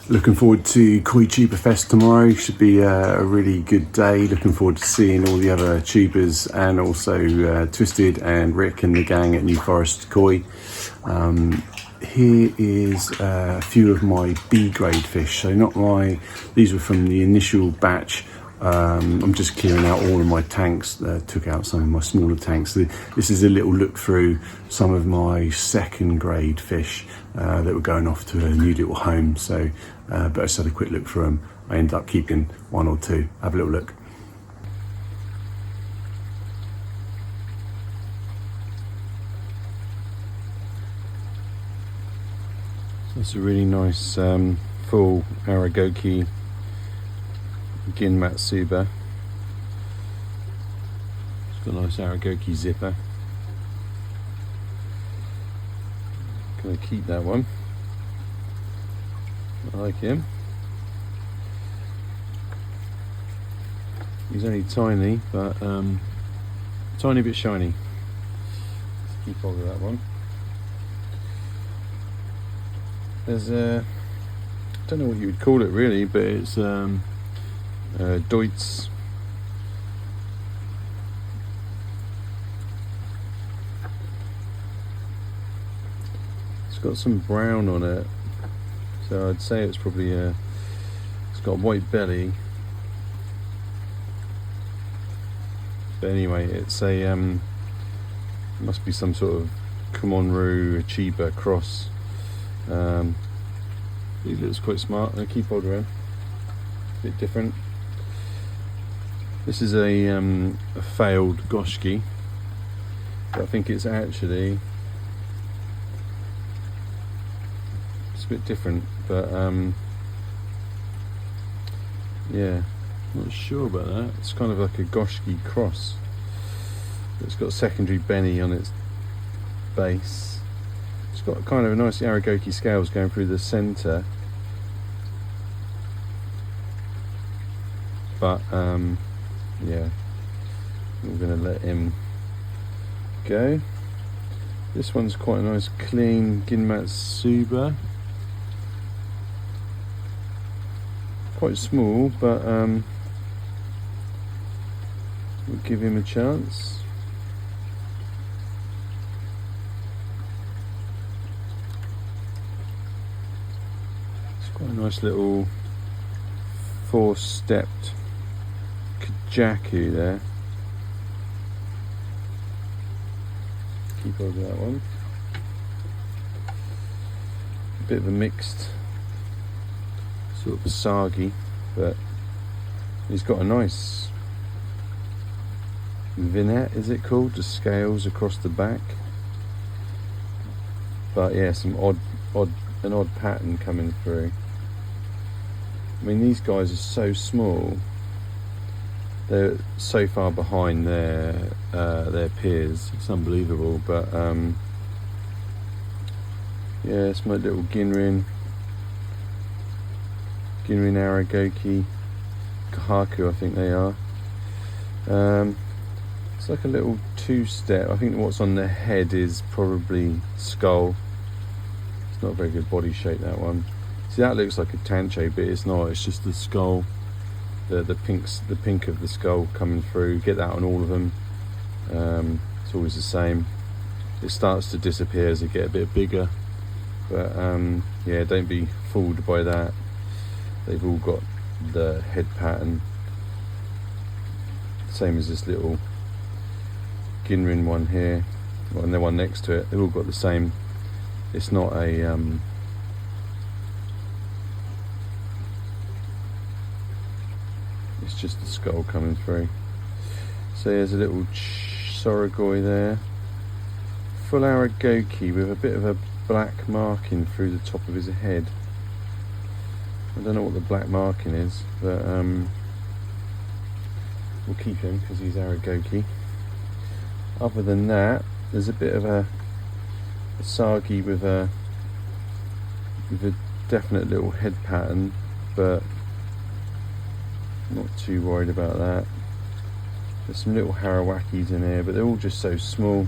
Looking forward to Koi Tuberfest tomorrow. Should be a really good day. Looking forward to seeing all the other tubers and also Twisted and Rick and the gang at New Forest Koi. Here is a few of my B grade fish. So these were from the initial batch. I'm just clearing out all of my tanks, took out some of my smaller tanks. This is a little look through some of my second grade fish that were going off to a new little home. So, but I just had a quick look through them. I ended up keeping one or two. Have a little look. So it's a really nice full Aragoki Gin Matsuba. It's got a nice Aragoki zipper. Gonna keep that one. I like him. He's only tiny, but tiny bit shiny. Let's keep hold of that one. There's I don't know what you would call it really, but it's Deutz. It's got some brown on it, so I'd say it's probably it's got a white belly. But anyway, it's a must be some sort of Kumonru Chiba cross. He looks quite smart. I keep hold of him. A bit different. This is a failed Goshki, but I think it's actually a bit different. But yeah, not sure about that. It's kind of like a Goshki cross. It's got secondary Benny on its base. It's got kind of a nice Aragoki scales going through the centre. But yeah, I'm going to let him go. This one's quite a nice clean Ginmatsuba. Quite small, but we'll give him a chance. It's quite a nice little four-stepped Kajaku there. Keep hold of that one. A bit of a mixed sort of Asagi, but he's got a nice vignette, is it called? The scales across the back. But yeah, some an odd pattern coming through. I mean, these guys are so small. They're so far behind their peers. It's unbelievable. But yeah, it's my little Ginrin Aragoki Kahaku, I think they are. It's like a little two-step. I think what's on the head is probably skull. It's not a very good body shape, that one. See, that looks like a Tancho, but it's not. It's just the skull, the pink of the skull coming through. Get that on all of them. It's always the same. It starts to disappear as they get a bit bigger, but yeah, don't be fooled by that. They've all got the head pattern, same as this little Ginrin one here, and the one next to it. They've all got the same. It's not a it's just the skull coming through. So there's a little Sorogoi there, full Aragoki with a bit of a black marking through the top of his head. I don't know what the black marking is, but we'll keep him because he's Aragoki. Other than that, there's a bit of a Asagi with a definite little head pattern, but not too worried about that. There's some little Harawakis in here, but they're all just so small.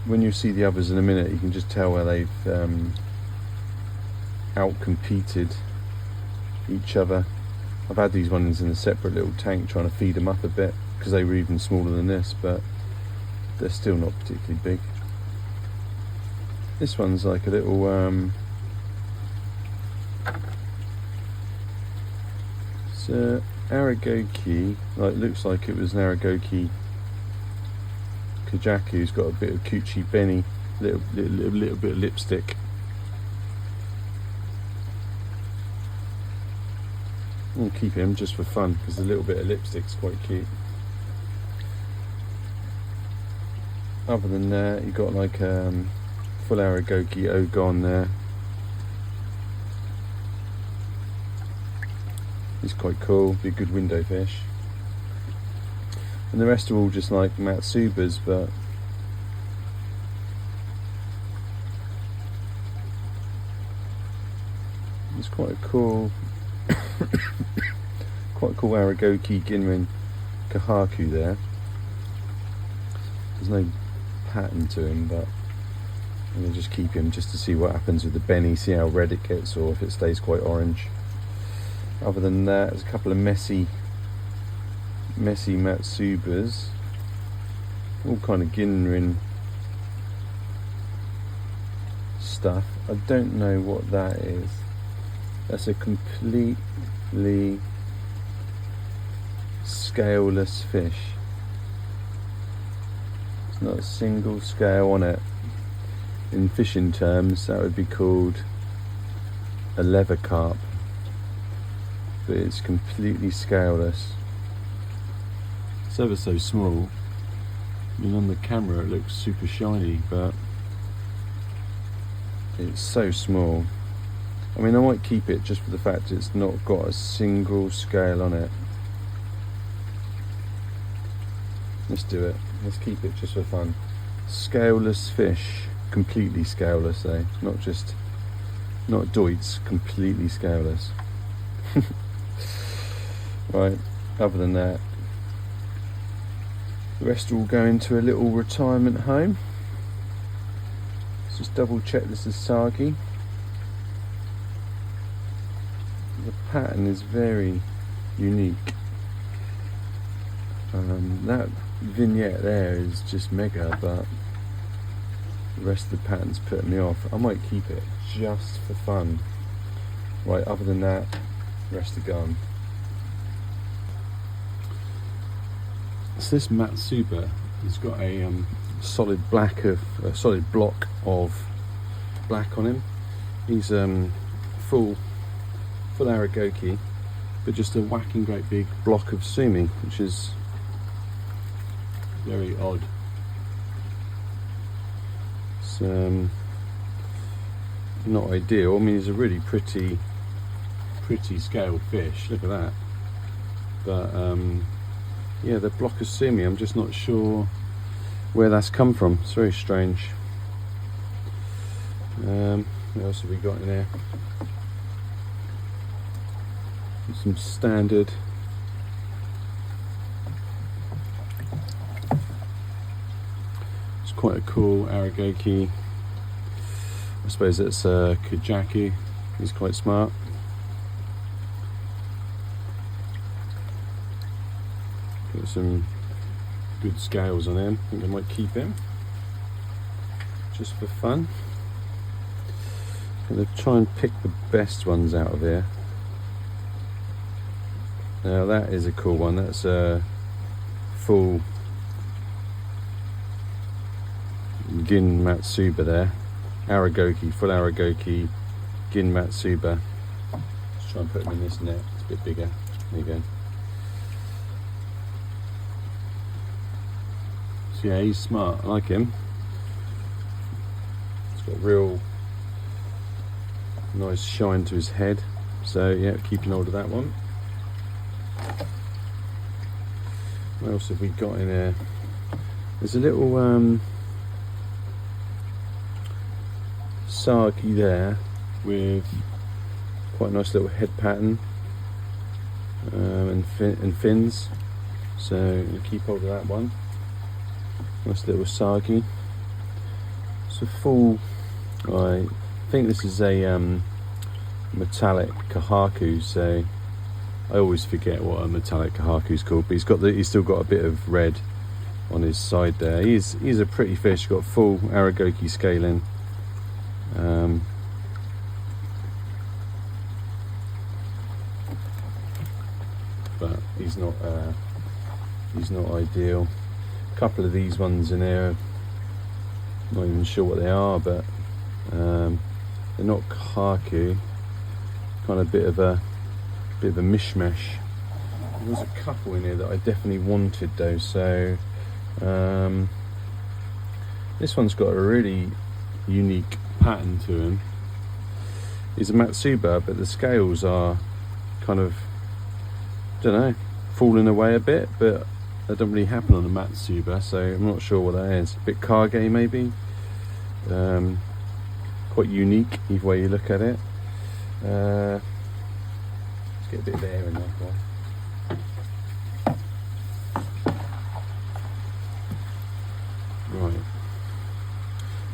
When you see the others in a minute, you can just tell where they've out-competed each other. I've had these ones in a separate little tank trying to feed them up a bit because they were even smaller than this, but they're still not particularly big. This one's like a little it's a Aragoki, like looks like it was an Aragoki Kajaku who's got a bit of coochie Benny, little bit of lipstick. I'll keep him just for fun because a little bit of lipstick's quite cute. Other than that, you've got like full Aragoki Ogon there. He's quite cool, be a good window fish. And the rest are all just like Matsubas, but it's quite a cool quite a cool Aragoki Ginrin Kahaku there. There's no pattern to him, but I'm going to just keep him just to see what happens with the Benny, see how red it gets or if it stays quite orange. Other than that, there's a couple of messy Matsubas, all kind of Ginrin stuff. I don't know what that is. That's a completely scaleless fish. There's not a single scale on it. In fishing terms, that would be called a leather carp, but it's completely scaleless. It's ever so small. I mean, on the camera it looks super shiny, but it's so small. I mean, I might keep it just for the fact it's not got a single scale on it. Let's do it. Let's keep it just for fun. Scaleless fish, completely scaleless, eh? Not Deutz, completely scaleless. Right, other than that, the rest will go into a little retirement home. Let's just double check this is Sagi. The pattern is very unique. That vignette there is just mega, but the rest of the pattern's putting me off. I might keep it just for fun. Right, other than that, the rest are gone. So this Matsuba has got a solid block of black on him. He's full Aragoki, but just a whacking great big block of sumi, which is very odd. It's not ideal. I mean, he's a really pretty scaled fish. Look at that. But yeah, the block of sumi, I'm just not sure where that's come from. It's very strange. What else have we got in there? Some standard it's quite a cool Aragoki. I suppose that's a Kajaku. He's quite smart. Got some good scales on him. I think I might keep him just for fun. I'm going to try and pick the best ones out of here. Now that is a cool one. That's a full Gin Matsuba there. Aragoki, full Aragoki, Gin Matsuba. Let's try and put him in this net. It's a bit bigger. There you go. So yeah, he's smart. I like him. He's got real nice shine to his head. So yeah, keeping hold of that one. What else have we got in there? There's a little Sagi there with quite a nice little head pattern and fins. So we'll keep hold of that one. Nice little Sagi. It's a full. I think this is a metallic kahaku, so I always forget what a metallic kahaku's called, but he's still got a bit of red on his side there. He's a pretty fish, got full Aragoki scaling. But he's not ideal. A couple of these ones in there, not even sure what they are, but they're not kahaku. Kind of bit of a mishmash. There was a couple in here that I definitely wanted though, so this one's got a really unique pattern to him. He's a Matsuba, but the scales are kind of, don't know, falling away a bit, but that don't really happen on a Matsuba, so I'm not sure what that is. A bit Kage maybe. Quite unique either way you look at it. Let's get a bit of air in there. Right.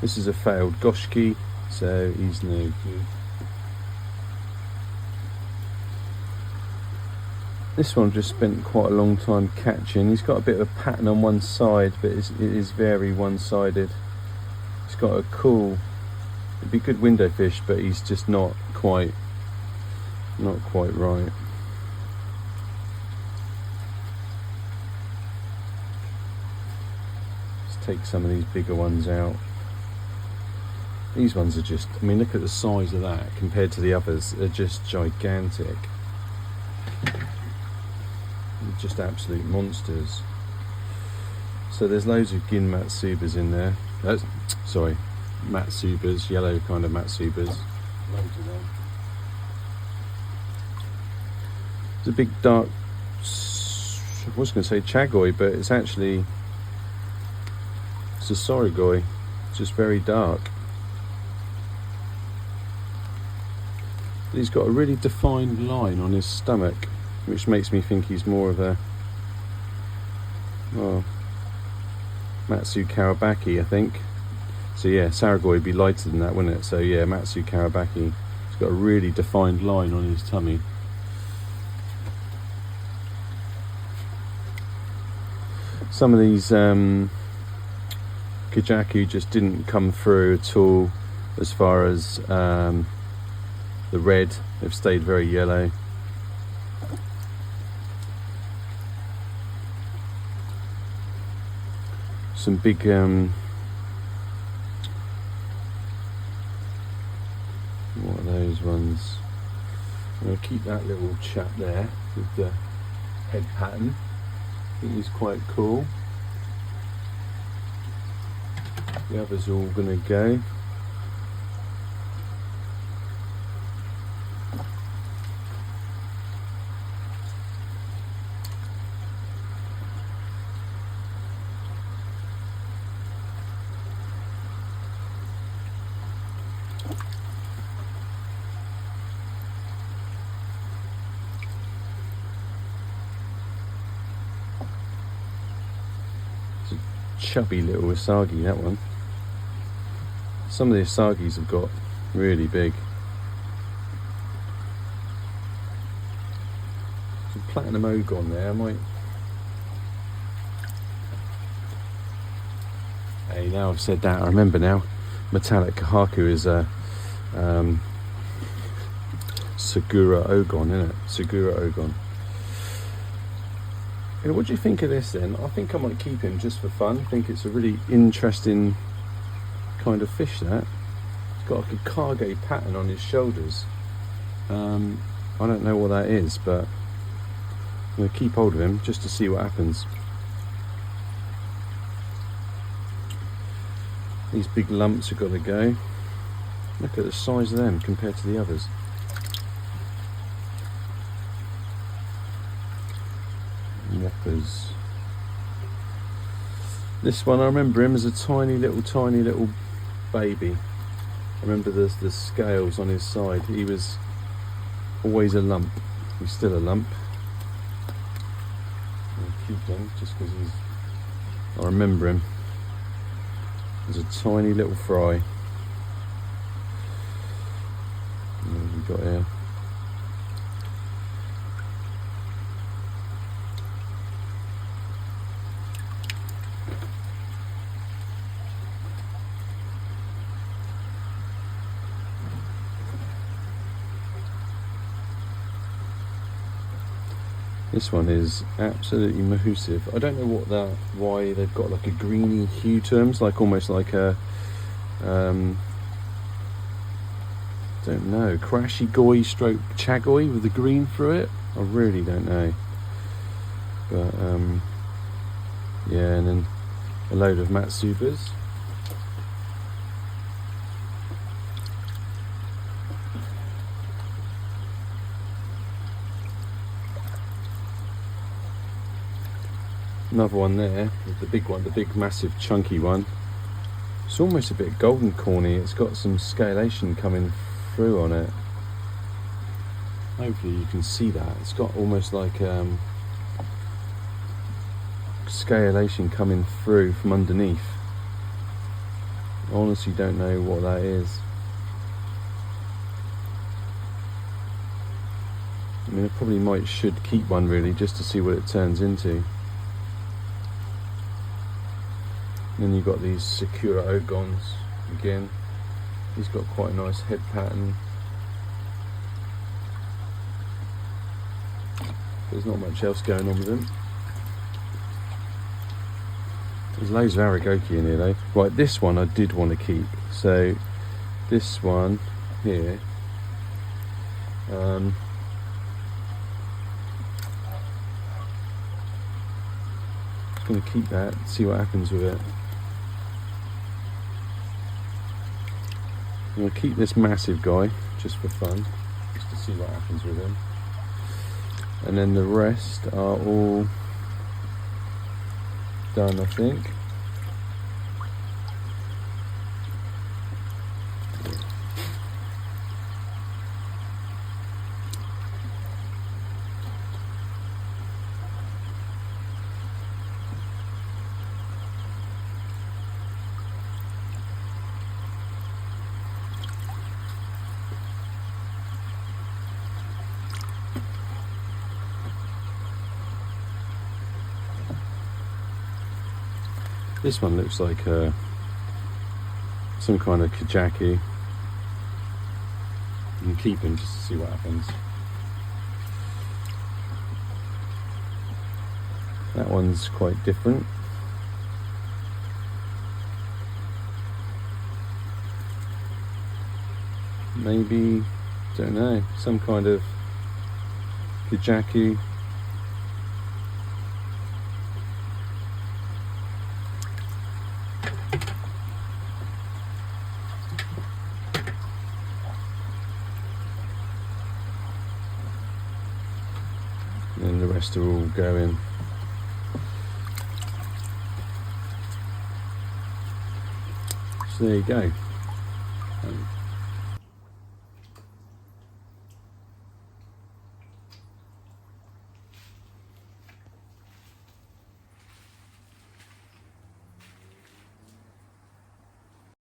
This is a failed Goshki, so he's no good. This one just spent quite a long time catching. He's got a bit of a pattern on one side, but it is very one-sided. He's got a cool, it'd be a good window fish, but he's just not quite right. Let's take some of these bigger ones out. These ones are just, I mean, look at the size of that compared to the others. They're just gigantic. They're just absolute monsters. So there's loads of Gin Matsubas in there. Sorry, Matsubas, yellow kind of Matsubas. Loads of them. It's a big dark, I was going to say Chagoi, but it's a Sorigoi. It's just very dark. He's got a really defined line on his stomach, which makes me think he's more of a, well, Matsu Karabaki, I think. So yeah, Saragoi would be lighter than that, wouldn't it? So yeah, Matsu Karabaki. He's got a really defined line on his tummy. Some of these Kijaku just didn't come through at all as far as the red. They've stayed very yellow. Some big what are those ones? I'm going to keep that little chap there with the head pattern. I think he's quite cool. The others are all going to go. Chubby little Asagi, that one. Some of the Asagis have got really big. Some platinum Ogon there, I might. Hey, now I've said that, I remember now. Metallic Kahaku is a Segura Ogon, isn't it? Segura Ogon. You know, what do you think of this then? I think I might keep him just for fun. I think it's a really interesting kind of fish, that. He's got like a Kage pattern on his shoulders. I don't know what that is, but I'm going to keep hold of him just to see what happens. These big lumps have got to go. Look at the size of them compared to the others. Whoppers. This one, I remember him as a tiny little baby. I remember the scales on his side. He was always a lump. He's still a lump. I'll keep him just because I remember him as a tiny little fry. got here? This one is absolutely massive. I don't know why they've got like a greeny hue to them. It's like almost like a, don't know, crashy goy stroke chagoy with the green through it. I really don't know. But yeah, and then a load of Matsubas. Another one there, the big one, the big massive chunky one. It's almost a bit golden corny. It's got some scalation coming through on it. Hopefully you can see that. It's got almost like scalation coming through from underneath. I honestly don't know what that is. I mean, I probably should keep one really, just to see what it turns into. And then you've got these Sakura Ogons again. He's got quite a nice head pattern. There's not much else going on with him. There's loads of Aragoki in here though. Right, this one I did want to keep. So this one here, I'm just going to keep that, see what happens with it. I'm going to keep this massive guy just for fun, just to see what happens with him. And then the rest are all done, I think. This one looks like some kind of Kajaki. You can keep him just to see what happens. That one's quite different. Maybe, don't know, some kind of Kajaki. And the rest are all going. So there you go.